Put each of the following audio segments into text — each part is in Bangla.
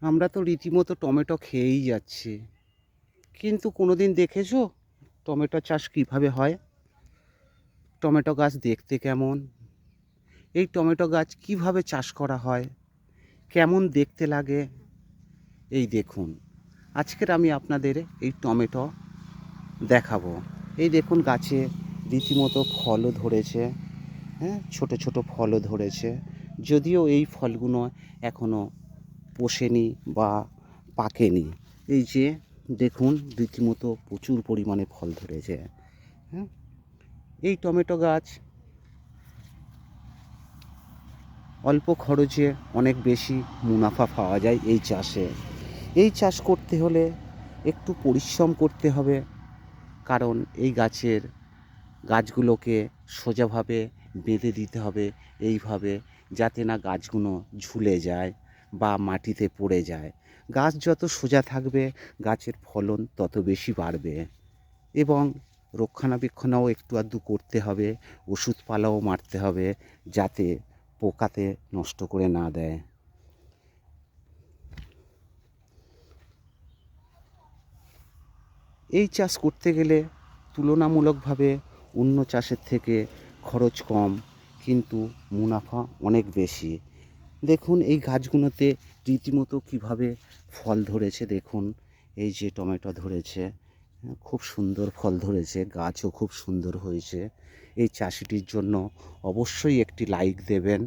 আমরা তো রীতিমতো টমেটো খেয়েই যাচ্ছি, কিন্তু কোনোদিন দেখেছো টমেটো চাষ কিভাবে হয়? টমেটো গাছ দেখতে কেমন? এই টমেটো গাছ কিভাবে চাষ করা হয়? কেমন দেখতে লাগে? এই দেখুন, আজকের আমি আপনাদের এই টমেটো দেখাবো। এই দেখুন, গাছে রীতিমতো ফলও ধরেছে। হ্যাঁ, ছোট ছোট ফলও ধরেছে। যদিও এই ফলগুলো এখনও পোষেনি বা পাকেনি। এই যে দেখুন, রীতিমতো প্রচুর পরিমাণে ফল ধরেছে। হ্যাঁ, এই টমেটো গাছ অল্প খরচে অনেক বেশি মুনাফা পাওয়া যায় এই চাষে। এই চাষ করতে হলে একটু পরিশ্রম করতে হবে, কারণ এই গাছগুলোকে সোজাভাবে বেঁধে দিতে হবে, এইভাবে যাতে না গাছগুলো ঝুলে যায় বা মাটিতে পড়ে যায়। গাছ যত সোজা থাকবে গাছের ফলন তত বেশি বাড়বে, এবং রক্ষণাবেক্ষণও একটু আধটু করতে হবে, ওষুধপালাও মারতে হবে যাতে পোকাতে নষ্ট করে না দেয়। এই চাষ করতে গেলে তুলনামূলকভাবে অন্য চাষের থেকে খরচ কম, কিন্তু মুনাফা অনেক বেশি। দেখুন, এই গাছগুলোতে রীতিমতো কীভাবে ফল ধরেছে। দেখুন, এই যে টমেটো ধরেছে, খুব সুন্দর ফল ধরেছে, গাছও খুব সুন্দর হয়েছে। এই চাষিটির জন্য অবশ্যই একটি লাইক দেবেন,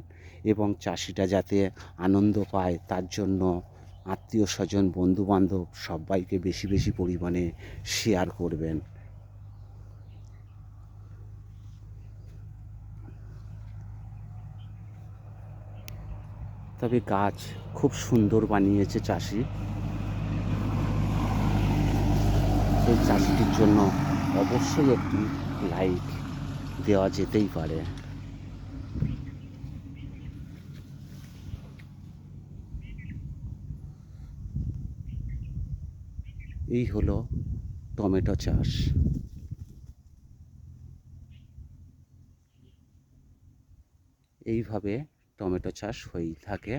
এবং চাষিটা যাতে আনন্দ পায় তার জন্য আত্মীয় স্বজন, বন্ধুবান্ধব সবাইকে বেশি বেশি পরিমাণে শেয়ার করবেন। তবে গাছ খুব সুন্দর বানিয়েছে চাষি। এই চাষিটির জন্য অবশ্যই একটি লাইক দেওয়া যেতেই পারে। এই হলো টমেটো চাষ। এইভাবে টমেটো চাষ হয়েই থাকে।